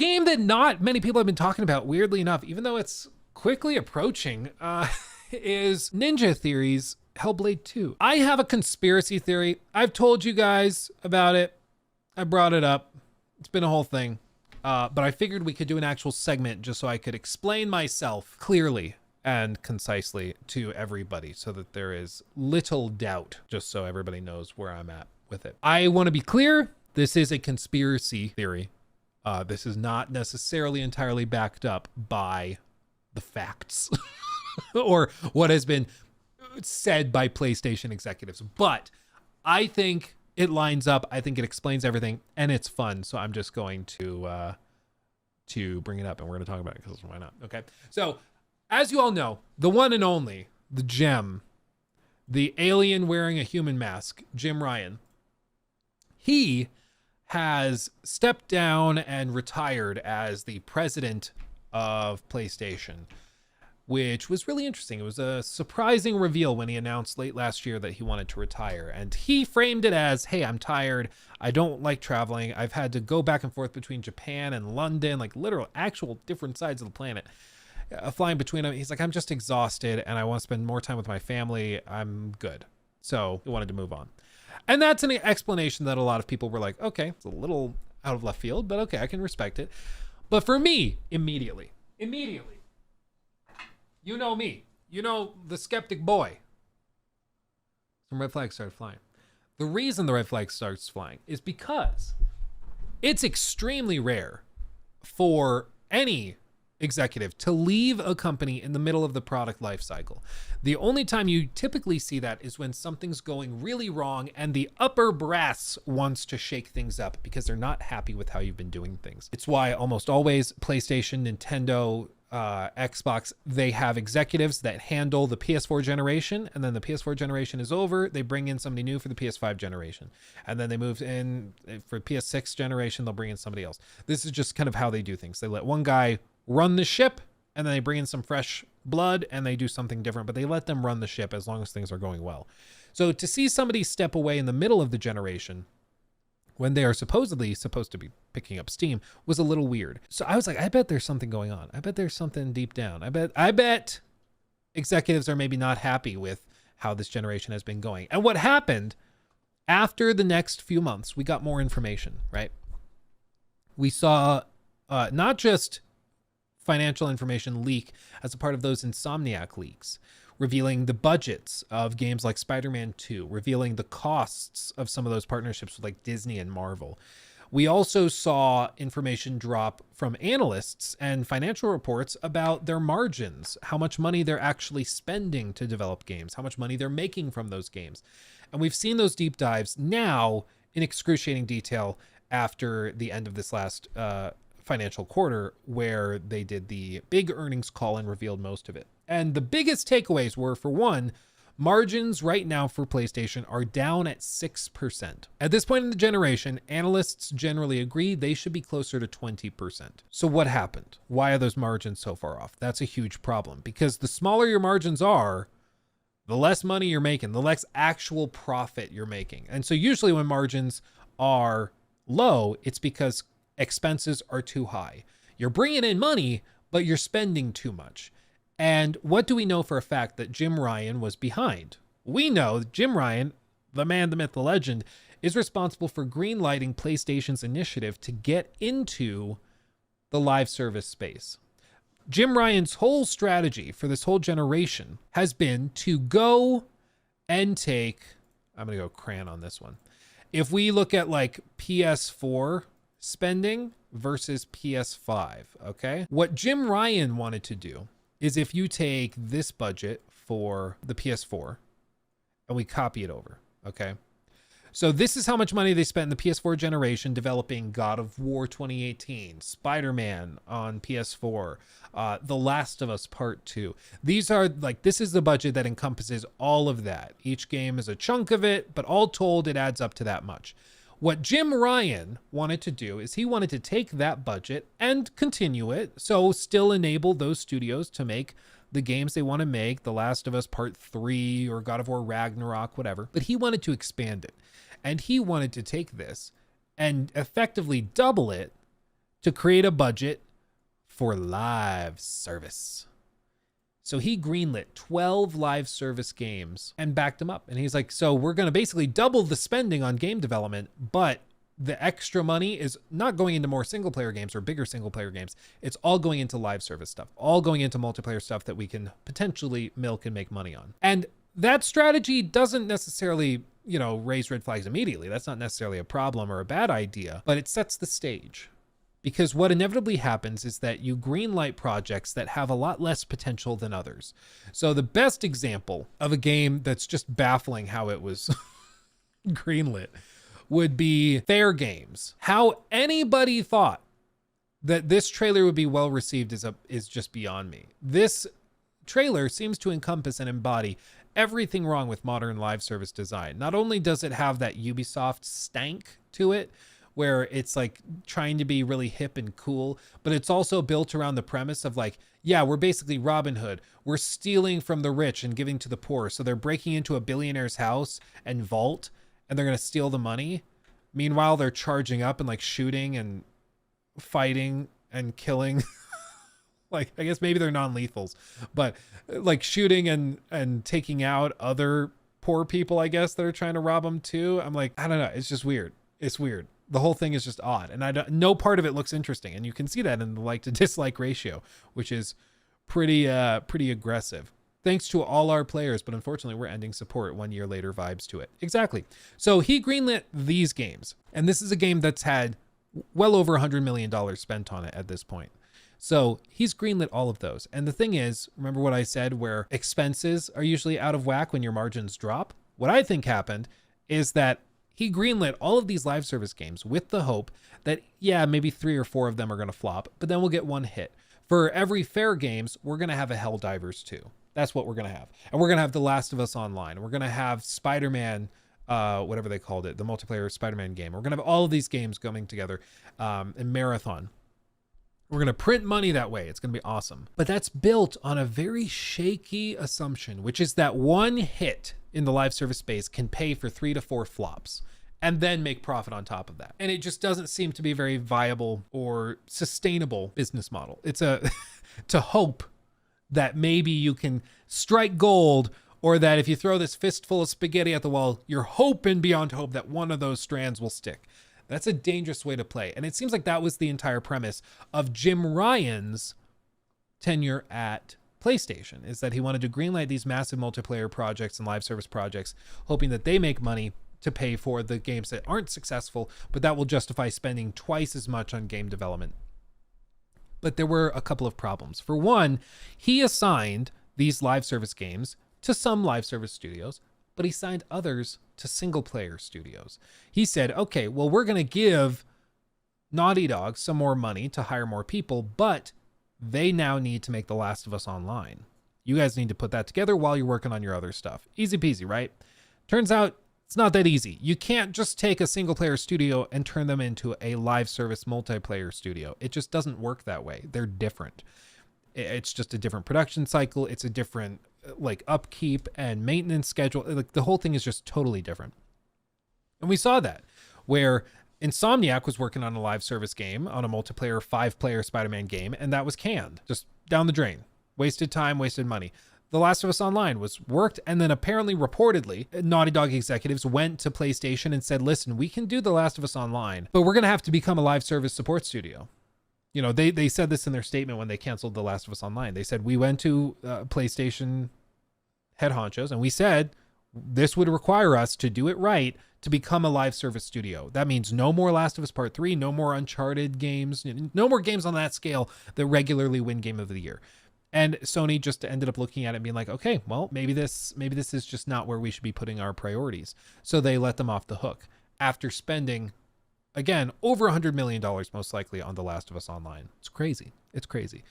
game that not many people have been talking about, weirdly enough, even though it's quickly approaching, is Ninja Theory's Hellblade 2. I have a conspiracy theory. I've told you guys about it. I brought it up. It's been a whole thing. But I figured we could do an actual segment just so I could explain myself clearly and concisely to everybody so that there is little doubt, just so everybody knows where I'm at with it. I want to be clear. This is a conspiracy theory. This is not necessarily entirely backed up by the facts or what has been said by PlayStation executives. But I think it lines up. I think it explains everything, and it's fun. So I'm just going to bring it up, and we're going to talk about it because why not? Okay. So as you all know, the one and only, the gem, the alien wearing a human mask, Jim Ryan, he has stepped down and retired as the president of PlayStation, which was really interesting. It was a surprising reveal when he announced late last year that he wanted to retire. And he framed it as, hey, I'm tired. I don't like traveling. I've had to go back and forth between Japan and London, like literal actual different sides of the planet, flying between them. He's like, I'm just exhausted and I want to spend more time with my family. I'm good. So he wanted to move on. And that's an explanation that a lot of people were like, okay, it's a little out of left field, but okay, I can respect it. But for me, immediately, you know me, you know the skeptic boy, some red flags started flying. The reason the red flag starts flying is because it's extremely rare for any executive to leave a company in the middle of the product life cycle. The only time you typically see that is when something's going really wrong and the upper brass wants to shake things up because they're not happy with how you've been doing things. It's why almost always PlayStation, Nintendo, Xbox, they have executives that handle the PS4 generation, and then the PS4 generation is over, they bring in somebody new for the PS5 generation, and then they move in for PS6 generation, they'll bring in somebody else. This is just kind of how they do things. They let one guy run the ship, and then they bring in some fresh blood and they do something different, but they let them run the ship as long as things are going well. So to see somebody step away in the middle of the generation when they are supposedly supposed to be picking up steam was a little weird. So I was like, I bet there's something going on. I bet there's something deep down. I bet executives are maybe not happy with how this generation has been going. And what happened after the next few months, we got more information, right? We saw not just financial information leak as a part of those Insomniac leaks, revealing the budgets of games like Spider-Man 2, revealing the costs of some of those partnerships with like Disney and Marvel. We also saw information drop from analysts and financial reports about their margins, how much money they're actually spending to develop games, how much money they're making from those games. And we've seen those deep dives now in excruciating detail after the end of this last financial quarter, where they did the big earnings call and revealed most of it. And the biggest takeaways were, for one, margins right now for PlayStation are down at 6%. At this point in the generation, analysts generally agree they should be closer to 20%. So what happened? Why are those margins so far off? That's a huge problem, because the smaller your margins are, the less money you're making, the less actual profit you're making. And so usually when margins are low, it's because expenses are too high. You're bringing in money, but you're spending too much. And what do we know for a fact that Jim Ryan was behind? We know that Jim Ryan, the man, the myth, the legend, is responsible for greenlighting PlayStation's initiative to get into the live service space. Jim Ryan's whole strategy for this whole generation has been to go and take, I'm going to go crayon on this one. If we look at like PS4 spending versus PS5, okay? What Jim Ryan wanted to do is, if you take this budget for the PS4 and we copy it over, okay? So this is how much money they spent in the PS4 generation developing God of War 2018, Spider-Man on PS4, The Last of Us Part 2. These are like, this is the budget that encompasses all of that. Each game is a chunk of it, but all told, it adds up to that much. What Jim Ryan wanted to do is he wanted to take that budget and continue it, so still enable those studios to make the games they want to make, The Last of Us Part 3 or God of War Ragnarok, whatever. But he wanted to expand it. And he wanted to take this and effectively double it to create a budget for live service. So he greenlit 12 live service games and backed them up. And he's like, so we're going to basically double the spending on game development, but the extra money is not going into more single player games or bigger single player games. It's all going into live service stuff, all going into multiplayer stuff that we can potentially milk and make money on. And that strategy doesn't necessarily, raise red flags immediately. That's not necessarily a problem or a bad idea, but it sets the stage. Because what inevitably happens is that you greenlight projects that have a lot less potential than others. So the best example of a game that's just baffling how it was greenlit would be Fair Games. How anybody thought that this trailer would be well received is just beyond me. This trailer seems to encompass and embody everything wrong with modern live service design. Not only does it have that Ubisoft stank to it, where it's like trying to be really hip and cool, but it's also built around the premise of like, yeah, we're basically Robin Hood. We're stealing from the rich and giving to the poor. So they're breaking into a billionaire's house and vault, and they're going to steal the money. Meanwhile, they're charging up and like shooting and fighting and killing. Like, I guess maybe they're non-lethals, but like shooting and taking out other poor people, I guess, that are trying to rob them too. I'm like, I don't know. It's just weird. It's weird. The whole thing is just odd, and no part of it looks interesting, and you can see that in the like to dislike ratio, which is pretty aggressive. Thanks to all our players, but unfortunately we're ending support 1 year later vibes to it. Exactly. So he greenlit these games, and this is a game that's had well over $100 million spent on it at this point. So he's greenlit all of those. And the thing is, remember what I said where expenses are usually out of whack when your margins drop? What I think happened is that he greenlit all of these live service games with the hope that, yeah, maybe 3 or 4 of them are going to flop, but then we'll get one hit. For every Fair Games, we're going to have a Helldivers 2. That's what we're going to have. And we're going to have The Last of Us Online. We're going to have Spider-Man, whatever they called it, the multiplayer Spider-Man game. We're going to have all of these games coming together in Marathon. We're going to print money that way. It's going to be awesome. But that's built on a very shaky assumption, which is that one hit in the live service space can pay for 3 to 4 flops and then make profit on top of that. And it just doesn't seem to be a very viable or sustainable business model. It's to hope that maybe you can strike gold, or that if you throw this fistful of spaghetti at the wall, you're hoping beyond hope that one of those strands will stick. That's a dangerous way to play. And it seems like that was the entire premise of Jim Ryan's tenure at PlayStation, is that he wanted to greenlight these massive multiplayer projects and live service projects, hoping that they make money to pay for the games that aren't successful, but that will justify spending twice as much on game development. But there were a couple of problems. For one, he assigned these live service games to some live service studios, but he signed others to single player studios. He said, okay, well, we're going to give Naughty Dog some more money to hire more people, but they now need to make The Last of Us Online. You guys need to put that together while you're working on your other stuff. Easy peasy, right? Turns out it's not that easy. You can't just take a single player studio and turn them into a live service multiplayer studio. It just doesn't work that way. They're different. It's just a different production cycle. It's a different like upkeep and maintenance schedule. Like the whole thing is just totally different. And we saw that where Insomniac was working on a live service game, on a multiplayer 5-player Spider-Man game, and that was canned, just down the drain. Wasted time, wasted money. The Last of Us Online was worked, and then apparently, reportedly, Naughty Dog executives went to PlayStation and said, listen, we can do The Last of Us Online, but we're going to have to become a live service support studio. You know, they said this in their statement when they canceled The Last of Us Online. They said, we went to PlayStation head honchos, and we said this would require us to do it right to become a live service studio. That means no more Last of Us Part 3, no more Uncharted games, no more games on that scale that regularly win Game of the Year. And Sony just ended up looking at it and being like, okay, well, maybe this is just not where we should be putting our priorities. So they let them off the hook after spending, again, over $100 million most likely on The Last of Us Online. It's crazy. It's crazy.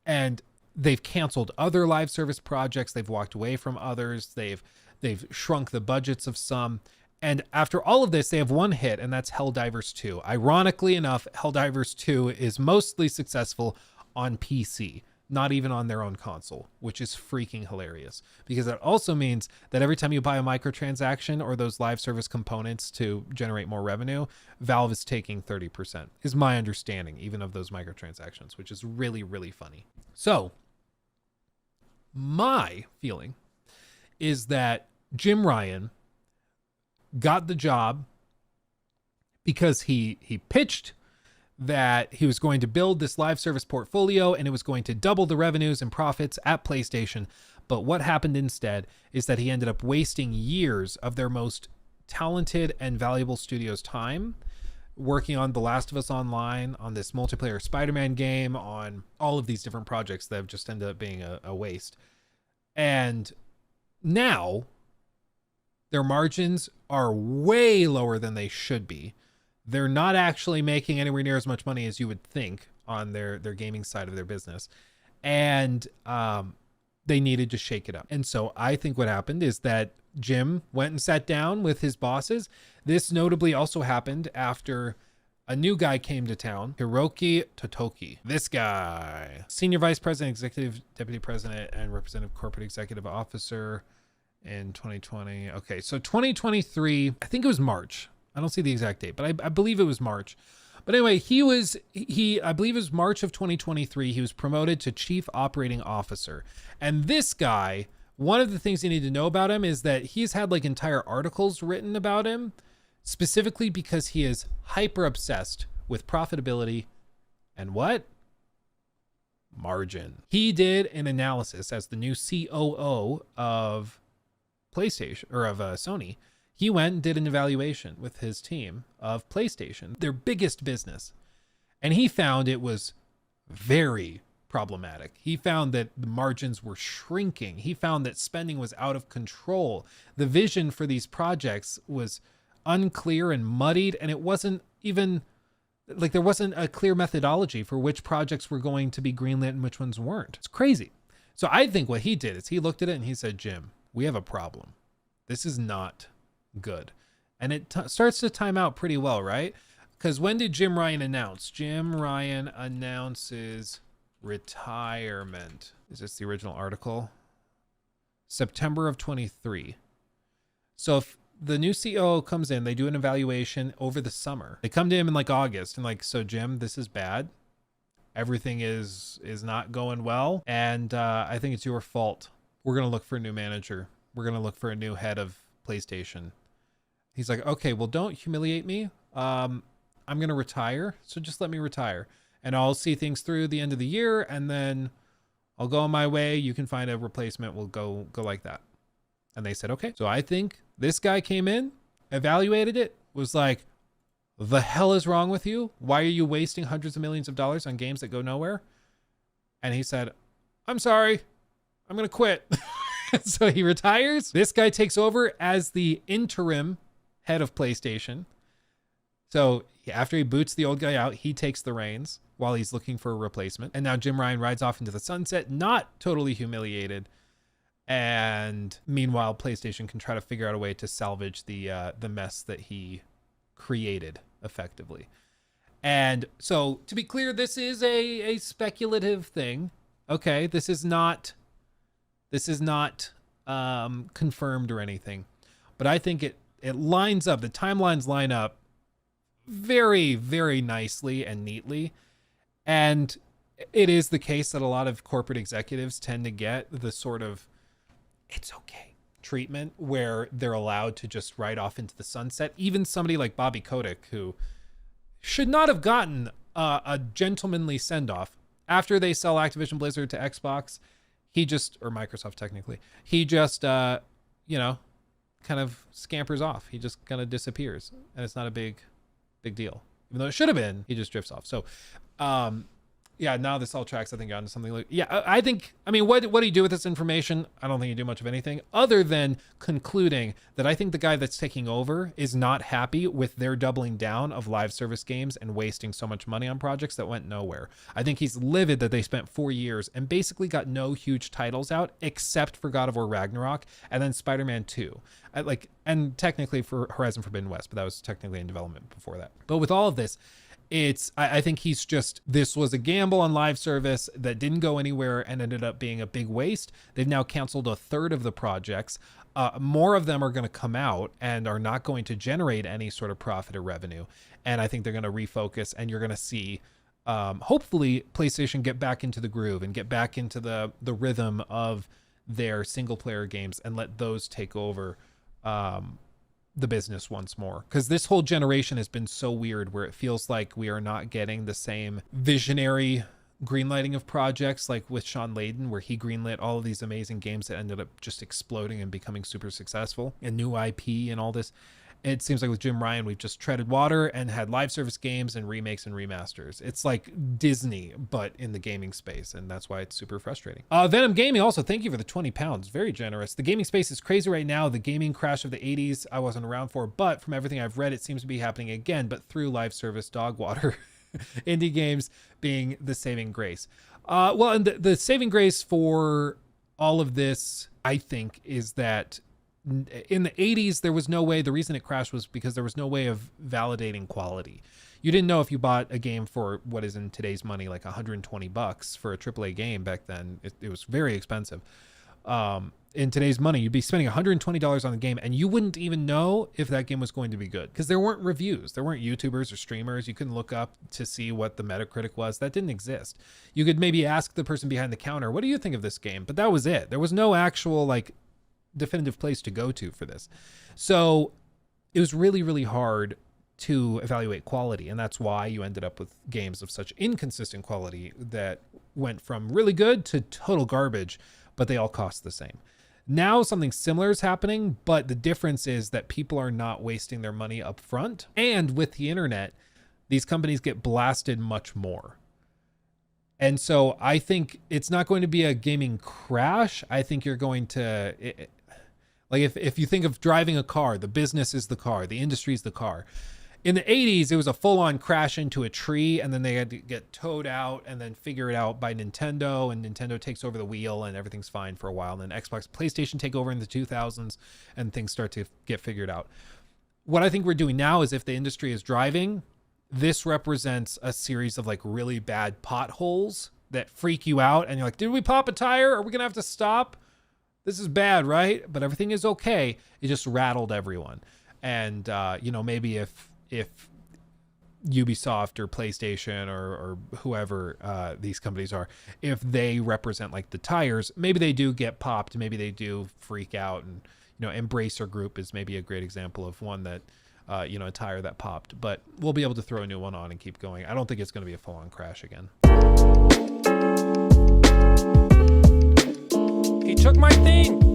And they've canceled other live service projects. They've walked away from others. They've shrunk the budgets of some. And after all of this, they have one hit, and that's Helldivers 2. Ironically enough, Helldivers 2 is mostly successful on PC. not even on their own console, which is freaking hilarious, because that also means that every time you buy a microtransaction or those live service components to generate more revenue, Valve is taking 30%, is my understanding, even of those microtransactions, which is really, really funny. So my feeling is that Jim Ryan got the job because he pitched that he was going to build this live service portfolio and it was going to double the revenues and profits at PlayStation. But what happened instead is that he ended up wasting years of their most talented and valuable studio's time working on The Last of Us Online, on this multiplayer Spider-Man game, on all of these different projects that have just ended up being a waste. And now their margins are way lower than they should be. They're not actually making anywhere near as much money as you would think on their gaming side of their business. And they needed to shake it up. And so I think what happened is that Jim went and sat down with his bosses. This notably also happened after a new guy came to town, Hiroki Totoki. This guy, Senior Vice President, Executive Deputy President, and Representative Corporate Executive Officer in 2020. Okay, so 2023, I think it was March. I don't see the exact date, but I believe it was March. But anyway, I believe it was March of 2023. He was promoted to Chief Operating Officer. And this guy, one of the things you need to know about him is that he's had like entire articles written about him, specifically because he is hyper obsessed with profitability and what? Margin. He did an analysis as the new COO of PlayStation, or of Sony. He went and did an evaluation with his team of PlayStation, their biggest business. And he found it was very problematic. He found that the margins were shrinking. He found that spending was out of control. The vision for these projects was unclear and muddied, and it wasn't even like there wasn't a clear methodology for which projects were going to be greenlit and which ones weren't. It's crazy. So I think what he did is he looked at it and he said, Jim, we have a problem. This is not good. And it starts to time out pretty well, right? Because when did Jim Ryan announce? Jim Ryan announces retirement. Is this the original article? September of 23. So if the new COO comes in, they do an evaluation over the summer. They come to him in like August and like, so Jim, this is bad. Everything is not going well. And I think it's your fault. We're going to look for a new manager. We're going to look for a new head of PlayStation. He's like, okay, well, don't humiliate me. I'm going to retire. So just let me retire and I'll see things through the end of the year. And then I'll go on my way. You can find a replacement. We'll go like that. And they said, okay. So I think this guy came in, evaluated it, was like, the hell is wrong with you? Why are you wasting hundreds of millions of dollars on games that go nowhere? And he said, I'm sorry. I'm going to quit. So he retires. This guy takes over as the interim head of PlayStation. So after he boots the old guy out, he takes the reins while he's looking for a replacement. And now Jim Ryan rides off into the sunset, not totally humiliated. And meanwhile, PlayStation can try to figure out a way to salvage the mess that he created effectively. And so to be clear, this is a speculative thing. Okay, this is not confirmed or anything, but I think it lines up. The timelines line up very, very nicely and neatly. And it is the case that a lot of corporate executives tend to get the sort of, it's okay treatment where they're allowed to just ride off into the sunset. Even somebody like Bobby Kotick, who should not have gotten a gentlemanly send-off after they sell Activision Blizzard to Xbox. He just, or Microsoft technically, he just, kind of scampers off. He just kind of disappears, and it's not a big deal. Even though it should have been, he just drifts off. So, yeah, now this all tracks, I think, onto something like, yeah, I think, I mean, what do you do with this information? I don't think you do much of anything other than concluding that I think the guy that's taking over is not happy with their doubling down of live service games and wasting so much money on projects that went nowhere. I think he's livid that they spent 4 years and basically no huge titles out except for God of War Ragnarok and then Spider-Man 2. And technically for Horizon Forbidden West, but that was technically in development before that. But with all of this, I think this was a gamble on live service that didn't go anywhere and ended up being a big waste. They've now canceled a third of the projects. More of them are going to come out and are not going to generate any sort of profit or revenue. And I think they're going to refocus, and you're going to see, hopefully, PlayStation get back into the groove and get back into the rhythm of their single player games and let those take over the business once more. Because this whole generation has been so weird, where it feels like we are not getting the same visionary greenlighting of projects like with Sean Layden, where he greenlit all of these amazing games that ended up just exploding and becoming super successful, and new IP and all this. It seems like with Jim Ryan, we've just treaded water and had live service games and remakes and remasters. It's like Disney, but in the gaming space, and that's why it's super frustrating. Venom Gaming, also, thank you for the 20 pounds. Very generous. The gaming space is crazy right now. The gaming crash of the 80s I wasn't around for, but from everything I've read, it seems to be happening again, but through live service dog water. Indie games being the saving grace. And the saving grace for all of this, I think, is that in the 80s, there was no way. The reason it crashed was because there was no way of validating quality. You didn't know if you bought a game for what is in today's money like $120 for a AAA game. Back then, it was very expensive. In today's money, you'd be spending $120 on the game, and you wouldn't even know if that game was going to be good, because there weren't reviews. There weren't YouTubers or streamers. You couldn't look up to see what the Metacritic was. That didn't exist. You could maybe ask the person behind the counter, what do you think of this game? But that was it. There was no actual like definitive place to go to for this. So it was really, really hard to evaluate quality. And that's why you ended up with games of such inconsistent quality that went from really good to total garbage, but they all cost the same. Now something similar is happening, but the difference is that people are not wasting their money up front. And with the internet, these companies get blasted much more. And so I think it's not going to be a gaming crash. I think you're going to, if you think of driving a car, the business is the car, the industry is the car. In the 80s, it was a full-on crash into a tree, and then they had to get towed out and then figure it out by Nintendo, and Nintendo takes over the wheel and everything's fine for a while. And then Xbox, PlayStation take over in the 2000s and things start to get figured out. What I think we're doing now is, if the industry is driving, this represents a series of like really bad potholes that freak you out. And you're like, did we pop a tire? Are we going to have to stop? This is bad, right? But everything is okay. It just rattled everyone. And, maybe if Ubisoft or PlayStation or whoever these companies are, if they represent like the tires, maybe they do get popped, maybe they do freak out. And Embracer Group is maybe a great example of one that a tire that popped, but we'll be able to throw a new one on and keep going. I don't think it's going to be a full-on crash again. He took my thing.